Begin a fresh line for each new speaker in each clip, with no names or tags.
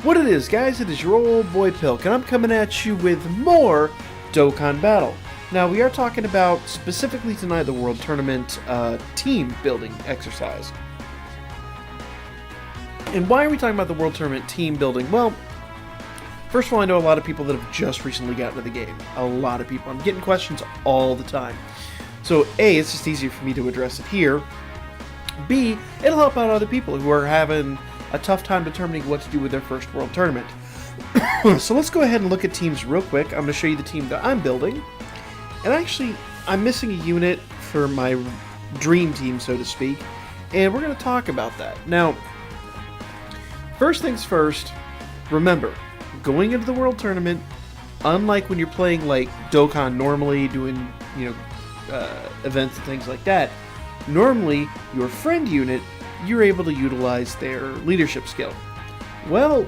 What it is, guys, it is your old boy Pilk, and I'm coming at you with more Dokkan Battle. Now, we are talking about, specifically tonight, the World Tournament team building exercise. And why are we talking about the World Tournament team building? Well, first of all, I know a lot of people that have just recently gotten into the game. A lot of people. I'm getting questions all the time. So, A, it's just easier for me to address it here. B, it'll help out other people who are having a tough time determining what to do with their first World Tournament. So let's go ahead and look at teams real quick. I'm going to show you the team that I'm building. And actually, I'm missing a unit for my dream team, so to speak. And we're going to talk about that. Now, first things first, remember, going into the World Tournament, unlike when you're playing like Dokkan normally, doing, events and things like that, normally your friend unit, you're able to utilize their leadership skill. Well,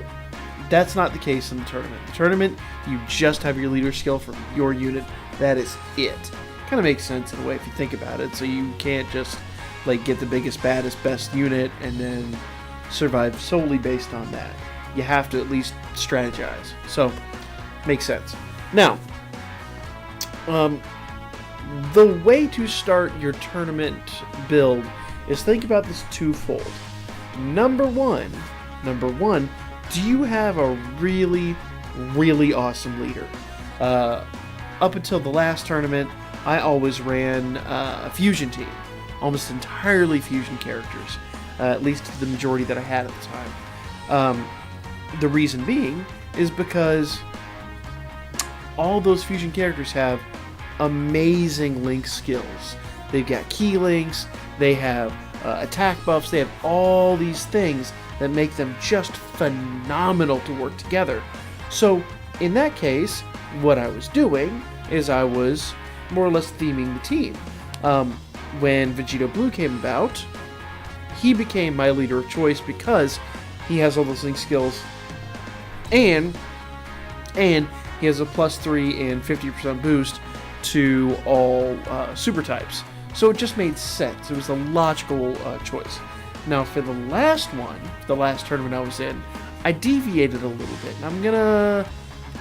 that's not the case in the tournament. The tournament, you just have your leader skill from your unit. That is it. Kind of makes sense in a way if you think about it. So you can't just like get the biggest, baddest, best unit and then survive solely based on that. You have to at least strategize. So, makes sense. Now, the way to start your tournament build is think about this twofold. Number one, do you have a really, really awesome leader? Up until the last tournament, I always ran a fusion team, almost entirely fusion characters, at least the majority that I had at the time. The reason being is because all those fusion characters have amazing link skills. They've got key links, they have attack buffs, they have all these things that make them just phenomenal to work together. So in that case, what I was doing is I was more or less theming the team. When Vegeta Blue came about, he became my leader of choice because he has all those link skills and he has a +3 and 50% boost to all super types. So it just made sense. It was a logical choice. Now for the last one, the last tournament I was in, I deviated a little bit. And I'm gonna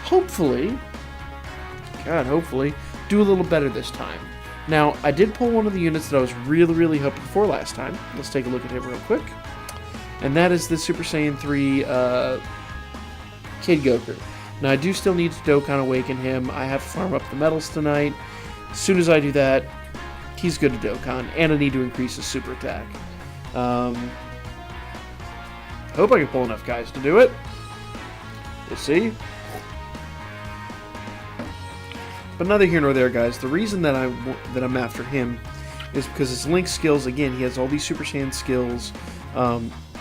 hopefully do a little better this time. Now, I did pull one of the units that I was really, really hoping for last time. Let's take a look at him real quick. And that is the Super Saiyan 3 Kid Goku. Now, I do still need to Dokkan Awaken him. I have to farm up the medals tonight. As soon as I do that, he's good to Dokkan, and I need to increase his super attack. Hope I can pull enough guys to do it. We'll see. But neither here nor there, guys. The reason that I'm after him is because his link skills, again, he has all these Super Saiyan skills.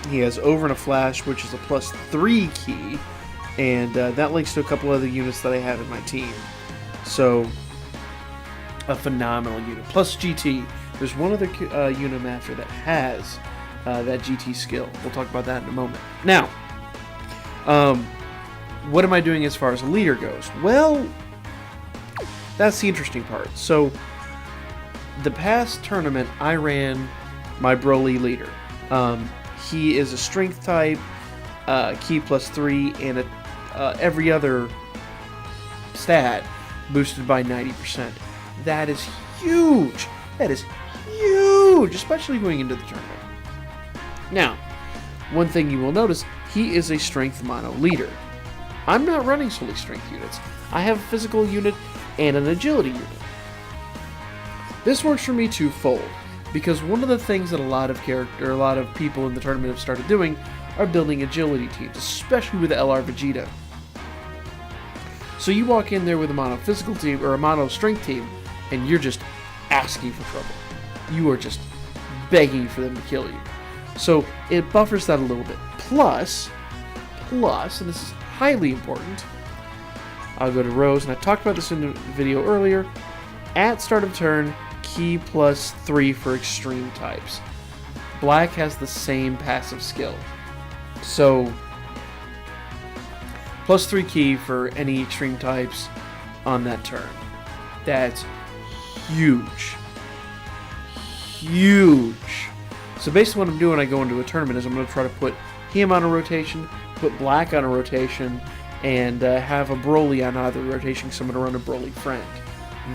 He has Over and a Flash, which is a +3 key. And that links to a couple other units that I have in my team. So, a phenomenal unit. Plus GT. There's one other unit I'm after that has that GT skill. We'll talk about that in a moment. Now, what am I doing as far as a leader goes? Well, that's the interesting part. So, the past tournament, I ran my Broly leader. He is a strength type, key +3, and every other stat boosted by 90%. That is huge. That is huge, especially going into the tournament. Now, one thing you will notice, he is a strength mono leader. I'm not running solely strength units. I have a physical unit and an agility unit. This works for me twofold, because one of the things that a lot of people in the tournament have started doing are building agility teams, especially with LR Vegeta. So you walk in there with a mono physical team or a mono strength team, and you're just asking for trouble. You are just begging for them to kill you. So it buffers that a little bit. Plus, and this is highly important, I'll go to Rose, and I talked about this in the video earlier. At start of turn, key +3 for extreme types. Black has the same passive skill. So, +3 key for any extreme types on that turn. That's huge. Huge. So basically what I'm doing when I go into a tournament is I'm going to try to put him on a rotation, put Black on a rotation, and have a Broly on either rotation because I'm going to run a Broly friend.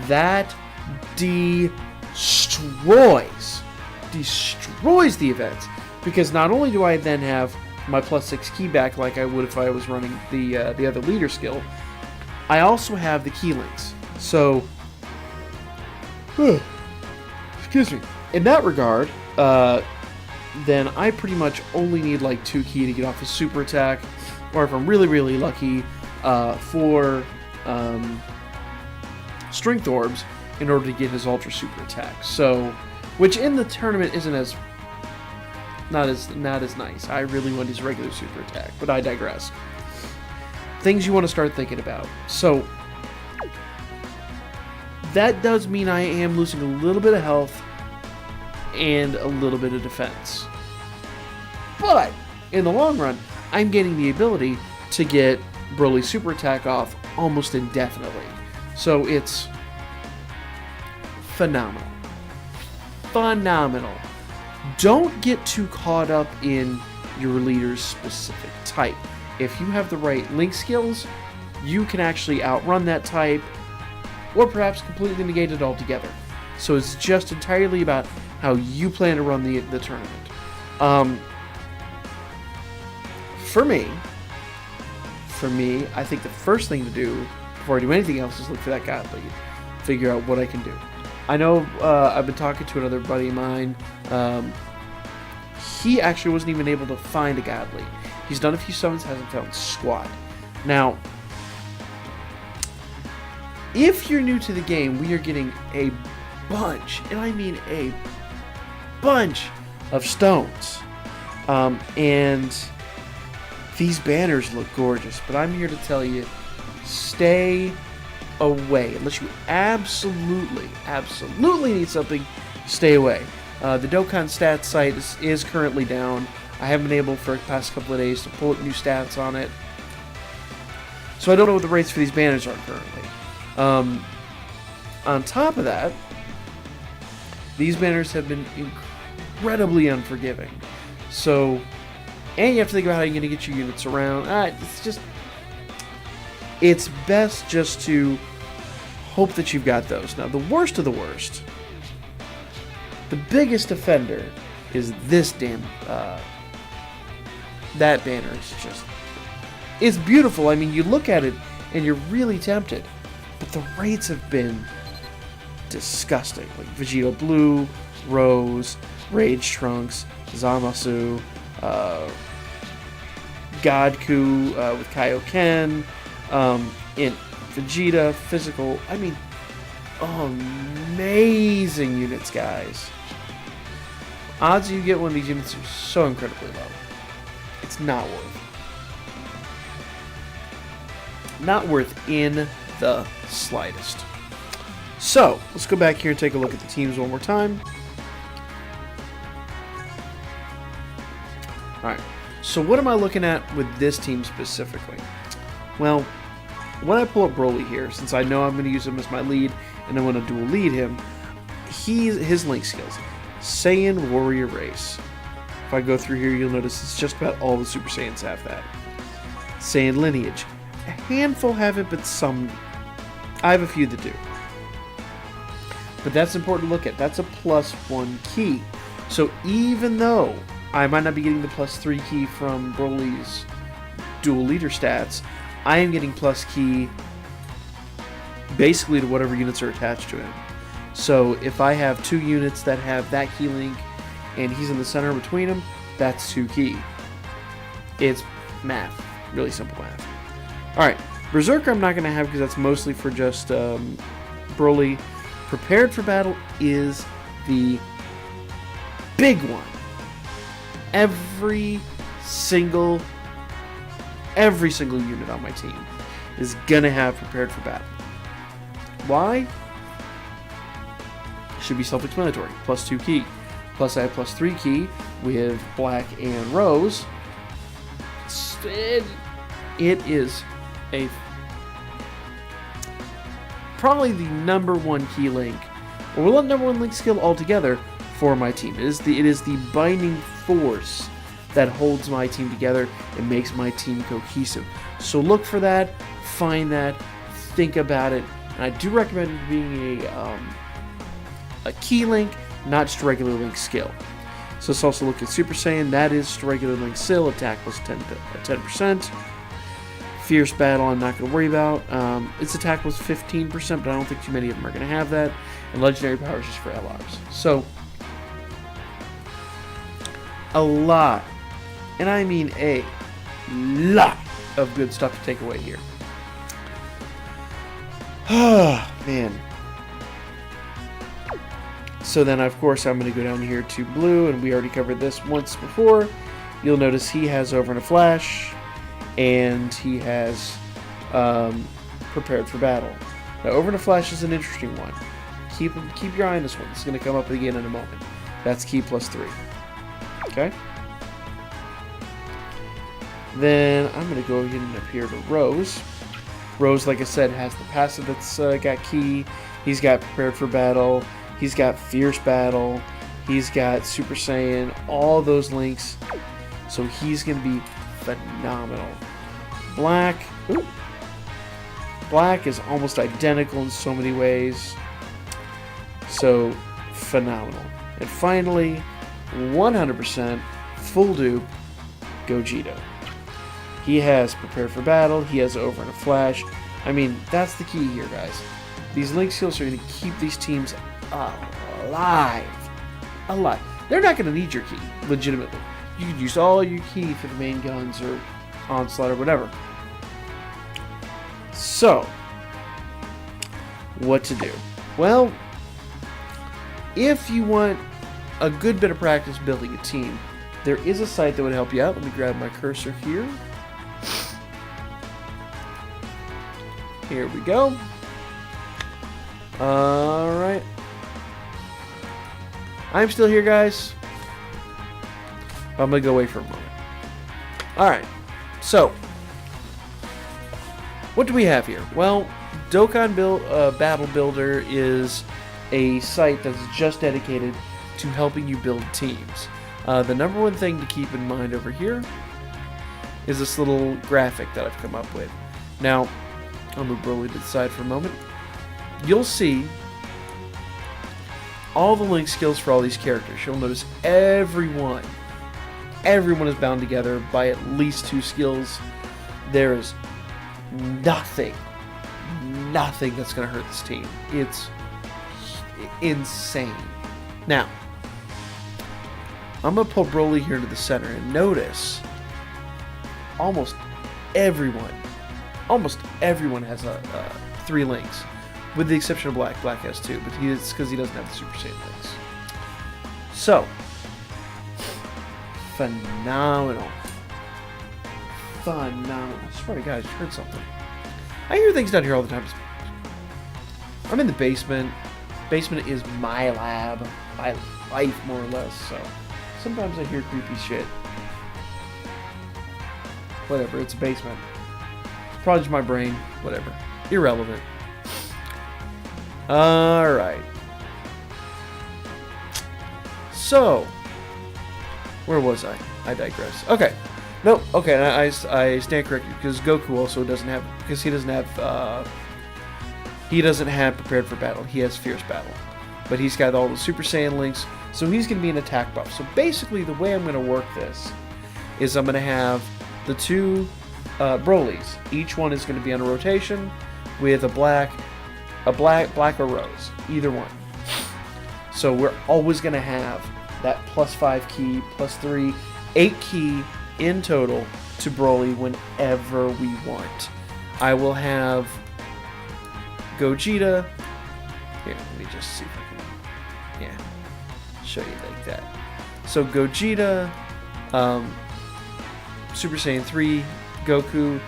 That destroys the event, because not only do I then have my +6 key back like I would if I was running the other leader skill, I also have the key links. So, excuse me. In that regard, then I pretty much only need like 2 key to get off a super attack, or if I'm really, really lucky, 4 strength orbs in order to get his ultra super attack. So, which in the tournament isn't not as nice. I really want his regular super attack, but I digress. Things you want to start thinking about. So, that does mean I am losing a little bit of health and a little bit of defense. But, in the long run, I'm getting the ability to get Broly's super attack off almost indefinitely. So it's phenomenal. Phenomenal. Don't get too caught up in your leader's specific type. If you have the right link skills, you can actually outrun that type, or perhaps completely negate it altogether. So it's just entirely about how you plan to run the tournament. For me, I think the first thing to do before I do anything else is look for that God Lead, figure out what I can do. I know I've been talking to another buddy of mine. He actually wasn't even able to find a God Lead. He's done a few summons, hasn't found squad. Now, if you're new to the game, we are getting a bunch, and I mean a bunch of stones. And these banners look gorgeous, but I'm here to tell you, stay away. Unless you absolutely need something, stay away. The Dokkan stats site is currently down. I haven't been able for the past couple of days to pull up new stats on it. So I don't know what the rates for these banners are currently. On top of that, these banners have been incredibly unforgiving. So, and you have to think about how you're going to get your units around. It's best just to hope that you've got those. Now, the worst of the worst, the biggest offender is this damn, that banner is just, it's beautiful. I mean, you look at it and you're really tempted, but the rates have been disgusting. Like Vegito Blue, Rose, Rage Trunks, Zamasu, Godku with Kaioken, in Vegeta, Physical. I mean, amazing units, guys. Odds you get one of these units are so incredibly low. It's not worth. Not worth in the slightest. So, let's go back here and take a look at the teams one more time. Alright, so what am I looking at with this team specifically? Well, when I pull up Broly here, since I know I'm going to use him as my lead, and I want to dual lead him, his link skills. Saiyan Warrior Race. If I go through here, you'll notice it's just about all the Super Saiyans have that. Saiyan Lineage. A handful have it, but some... I have a few that do. But that's important to look at. That's a +1 key. So even though I might not be getting the +3 key from Broly's dual leader stats, I am getting plus key basically to whatever units are attached to him. So if I have 2 units that have that key link and he's in the center between them, that's 2 key. It's math. Really simple math. Alright, Berserker I'm not going to have because that's mostly for just Broly. Prepared for Battle is the big one. Every single unit on my team is gonna have Prepared for Battle. Why? Should be self-explanatory. +2 key. Plus I have +3 key with Black and Rose. It is probably the #1 key link, or the #1 link skill altogether for my team. It is the binding force that holds my team together and makes my team cohesive. So look for that, find that, think about it, and I do recommend it being a key link, not just a regular link skill. So let's also look at Super Saiyan. That is just a regular link skill, attack plus 10%. Fierce Battle, I'm not going to worry about. Its attack was 15%, but I don't think too many of them are going to have that. And Legendary Power is just for LRs. So, a lot, and I mean a lot of good stuff to take away here. Man. So then, of course, I'm going to go down here to Blue, and we already covered this once before. You'll notice he has Over in a Flash, and he has Prepared for Battle. Now, Over in a Flash is an interesting one. Keep your eye on this one. It's going to come up again in a moment. That's key plus 3. Okay? Then I'm going to go again up here to Rose. Rose, like I said, has the passive that's got key. He's got Prepared for Battle. He's got Fierce Battle. He's got Super Saiyan. All those links. So he's going to be phenomenal. Black. Ooh, Black is almost identical in so many ways. So phenomenal. And finally, 100% full dupe Gogeta. He has Prepared for Battle. He has Over in a Flash. I mean, that's the key here, guys. These link skills are going to keep these teams alive. They're not going to need your key, legitimately. You could use all your key for the main guns or Onslaught or whatever. So, what to do? Well, if you want a good bit of practice building a team, there is a site that would help you out. Let me grab my cursor here. Here we go. Alright. I'm still here, guys. I'm going to go away for a moment. Alright. So, what do we have here? Well, Dokkan Battle Builder is a site that's just dedicated to helping you build teams. The number one thing to keep in mind over here is this little graphic that I've come up with. Now, I'll move Broly to the side for a moment. You'll see all the link skills for all these characters. You'll notice everyone is bound together by at least 2 skills. There is nothing that's going to hurt this team. It's insane. Now, I'm going to pull Broly here to the center and notice almost everyone has 3 links, with the exception of Black. Black has 2, but it's because he doesn't have the Super Saiyan links. So, phenomenal. I swear to God, I just heard something. I hear things down here all the time. I'm in the basement. Basement is my lab, my life, more or less, so sometimes I hear creepy shit. Whatever, it's a basement. It's probably just my brain. Whatever. Irrelevant. Alright. So, where was I? I digress. Okay. No, okay, I stand corrected, because Goku also doesn't have, because he doesn't have Prepared for Battle. He has Fierce Battle. But he's got all the Super Saiyan links, so he's going to be an attack buff. So basically, the way I'm going to work this is I'm going to have the 2 Brolys. Each one is going to be on a rotation with a black or Rose. Either one. So we're always going to have that +5 key, +3, 8 key in total to Broly whenever we want. I will have Gogeta. Here, let me just see if I can, show you like that. So Gogeta, Super Saiyan 3, Goku,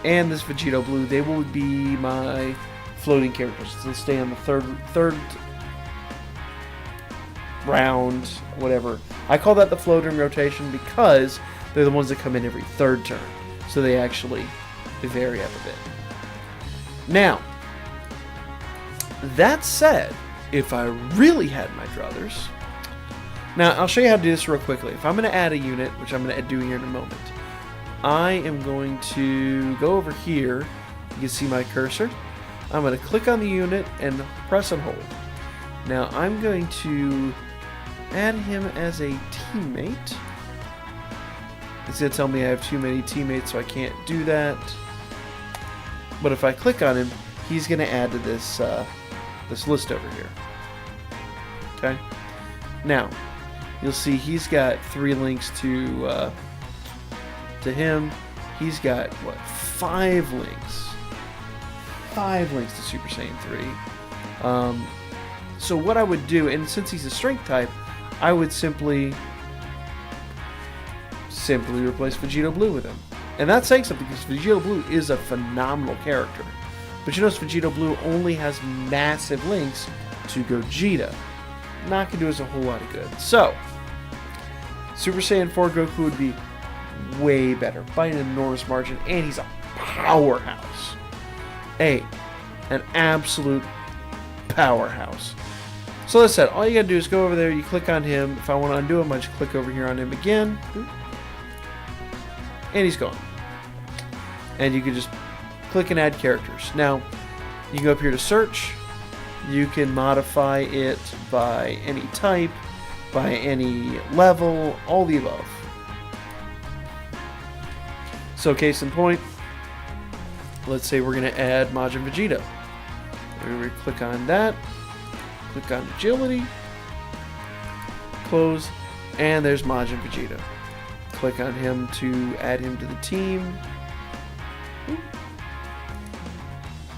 and this Vegito Blue, they will be my floating characters. They'll stay on the third round, whatever. I call that the floating rotation because they're the ones that come in every 3rd turn. So they vary up a bit. Now, that said, if I really had my druthers, Now, I'll show you how to do this real quickly. If I'm going to add a unit, which I'm going to do here in a moment, I am going to go over here. You can see my cursor. I'm going to click on the unit and press and hold. Now, I'm going to add him as a teammate. It's going to tell me I have too many teammates, so I can't do that. But if I click on him, he's going to add to this this list over here. Okay. Now, you'll see he's got 3 links to him. He's got what, 5 links? 5 links to Super Saiyan 3. So what I would do, and since he's a strength type, I would simply replace Vegito Blue with him. And that's saying something, because Vegito Blue is a phenomenal character. But you notice Vegito Blue only has massive links to Gogeta. Not going to do us a whole lot of good. So, Super Saiyan 4 Goku would be way better by an enormous margin, and he's a powerhouse. An absolute powerhouse. So as I said, all you gotta do is go over there, you click on him. If I want to undo him, I just click over here on him again. And he's gone. And you can just click and add characters. Now, you can go up here to search. You can modify it by any type, by any level, all the above. So case in point, let's say we're going to add Majin Vegeta. We're going to click on that, click on agility, close, and there's Majin Vegeta. Click on him to add him to the team.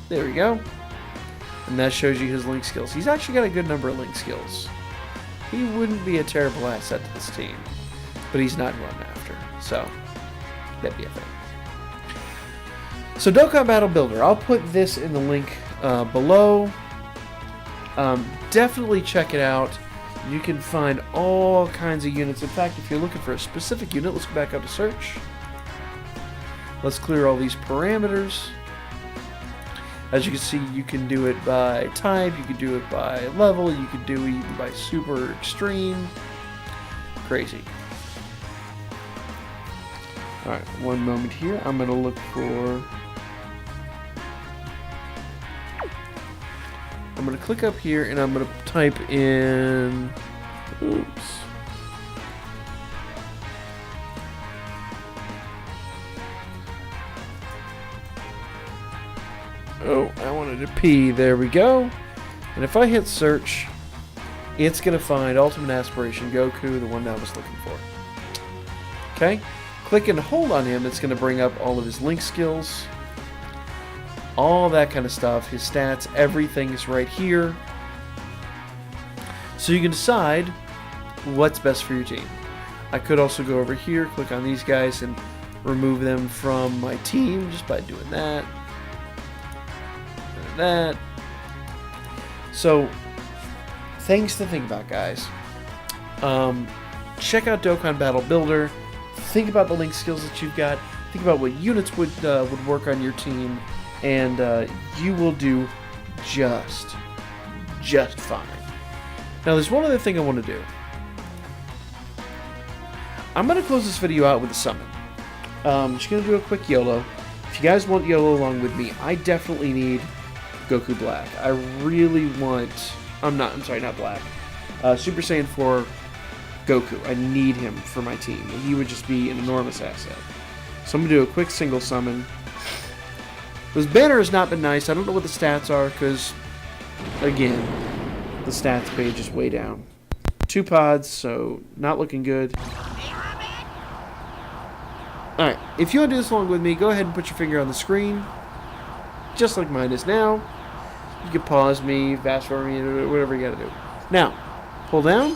There we go. And that shows you his link skills. He's actually got a good number of link skills. He wouldn't be a terrible asset to this team, but he's not who I'm after. So, that'd be a thing. So, Dokkan Battle Builder. I'll put this in the link below. Definitely check it out. You can find all kinds of units. In fact, if you're looking for a specific unit, let's go back up to search. Let's clear all these parameters. As you can see, you can do it by type, you can do it by level, you can do it even by super extreme. Crazy. Alright, one moment here. I'm going to look for... I'm going to click up here and I'm going to type in... Oops. Oh, I wanted to P. There we go. And if I hit search, it's going to find Ultimate Aspiration Goku, the one that I was looking for. Okay? Click and hold on him. It's going to bring up all of his link skills. All that kind of stuff. His stats, everything is right here. So you can decide what's best for your team. I could also go over here, click on these guys, and remove them from my team just by doing that. That. So, things to think about, guys. Check out Dokkan Battle Builder. Think about the link skills that you've got. Think about what units would work on your team, and you will do just fine. Now, there's one other thing I want to do. I'm going to close this video out with a summon. Just going to do a quick YOLO. If you guys want YOLO along with me, I definitely need Goku Black. I really want... I'm sorry, not Black. Super Saiyan 4 Goku. I need him for my team. And he would just be an enormous asset. So I'm going to do a quick single summon. This banner has not been nice. I don't know what the stats are because, again, the stats page is way down. 2 pods, so not looking good. Alright, if you want to do this along with me, go ahead and put your finger on the screen. Just like mine is now. You can pause me, fast forward me, whatever you gotta do. Now, pull down.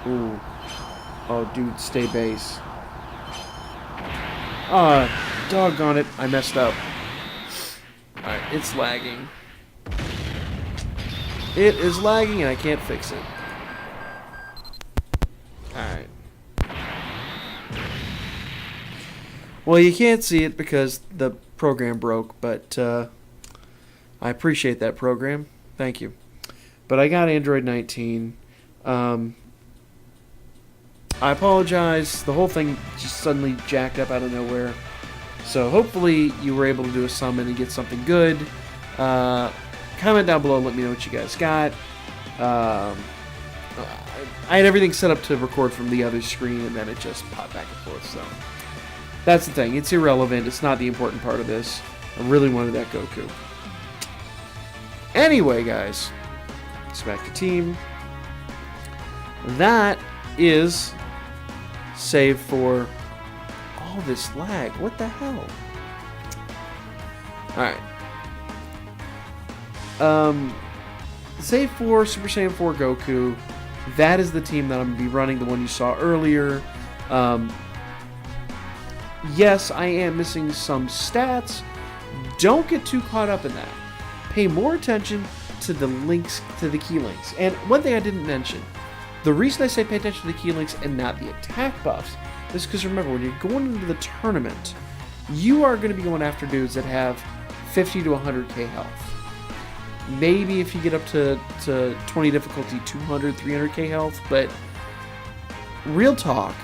Ooh. Oh, dude, stay base. Ah, doggone it, I messed up. Alright, it's lagging. It is lagging and I can't fix it. Alright. Well, you can't see it because the program broke, but I appreciate that program. Thank you. but I got Android 19. I apologize. The whole thing just suddenly jacked up out of nowhere. So hopefully you were able to do a summon and get something good. Comment down below. Let me know what you guys got. I had everything set up to record from the other screen, and then it just popped back and forth. So that's the thing. It's irrelevant. It's not the important part of this. I really wanted that Goku. Anyway, guys. Let's back to team. That is save for all this lag. What the hell? Alright. Save for Super Saiyan 4 Goku. That is the team that I'm going to be running, the one you saw earlier. Yes, I am missing some stats. Don't get too caught up in that. Pay more attention to the links, to the key links. And one thing I didn't mention, the reason I say pay attention to the key links and not the attack buffs is because remember, when you're going into the tournament, you are going to be going after dudes that have 50 to 100k health. Maybe if you get up to 20 difficulty, 200, 300k health, but real talk,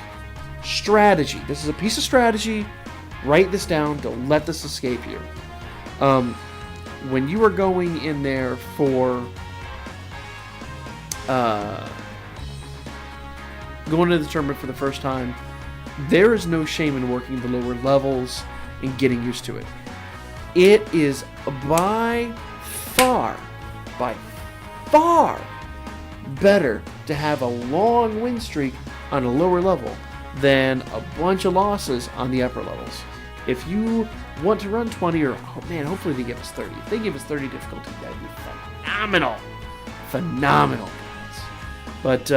strategy. This is a piece of strategy. Write this down. Don't let this escape you. When you are going in there for going to the tournament for the first time, there is no shame in working the lower levels and getting used to it. It is by far better to have a long win streak on a lower level than a bunch of losses on the upper levels. If you want to run 20 or, oh man, hopefully they give us 30. If they give us 30 difficulty, that'd be phenomenal. Phenomenal, guys. But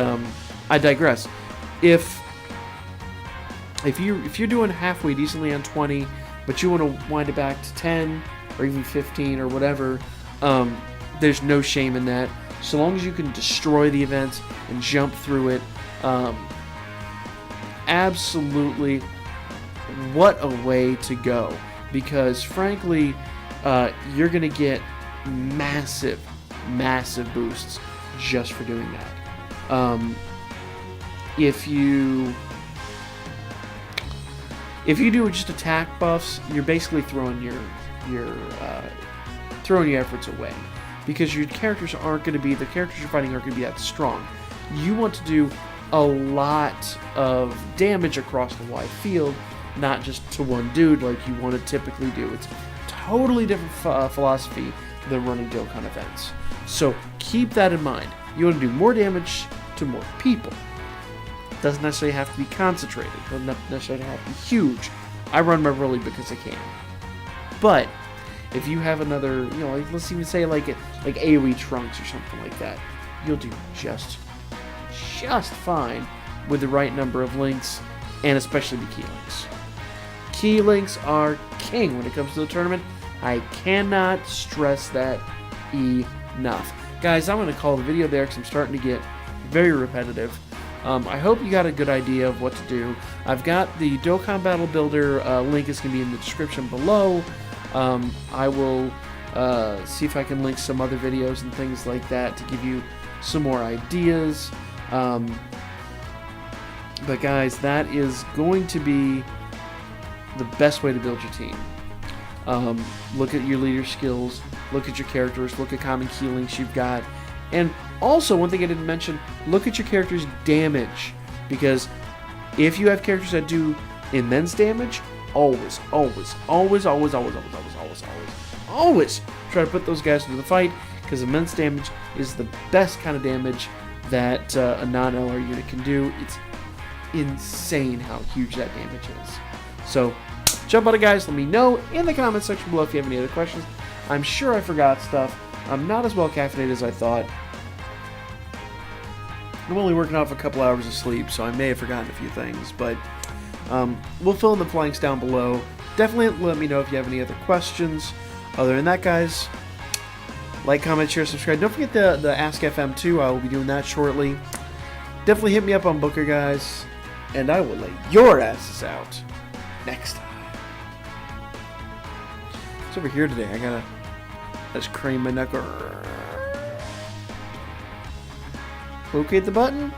I digress. If you're doing halfway decently on 20, but you want to wind it back to 10 or even 15 or whatever, there's no shame in that. So long as you can destroy the events and jump through it, absolutely, what a way to go. Because frankly, you're going to get massive boosts just for doing that. If you do just attack buffs, you're basically throwing your efforts away, because your characters aren't going to be, the characters you're fighting aren't going to be that strong. You want to do a lot of damage across the wide field, not just to one dude like you want to typically do. It's totally different philosophy than running Dokkan events. So keep that in mind. You want to do more damage to more people. Doesn't necessarily have to be concentrated. Doesn't necessarily have to be huge. I run my Broly because I can. But if you have another, let's even say like AoE Trunks or something like that, you'll do just fine with the right number of links, and especially the key links. Key links are king when it comes to the tournament. I cannot stress that enough. Guys, I'm going to call the video there because I'm starting to get very repetitive. I hope you got a good idea of what to do. I've got the Dokkan Battle Builder link is going to be in the description below. I will see if I can link some other videos and things like that to give you some more ideas. But guys, that is going to be the best way to build your team. Look at your leader skills, look at your characters, look at common key links you've got, and also one thing I didn't mention, look at your character's damage, because if you have characters that do immense damage, always try to put those guys into the fight, because immense damage is the best kind of damage that a non-LR unit can do. It's insane how huge that damage is. So jump on it, guys. Let me know in the comment section below if you have any other questions. I'm sure I forgot stuff. I'm not as well caffeinated as I thought. I'm only working off a couple hours of sleep, so I may have forgotten a few things, but we'll fill in the blanks down below. Definitely let me know if you have any other questions. Other than that, guys, like, comment, share, subscribe. Don't forget the Ask FM too. I will be doing that shortly. Definitely hit me up on Booker, guys, and I will lay your asses out next time. It's over here today. I just crane my neck. locate the button,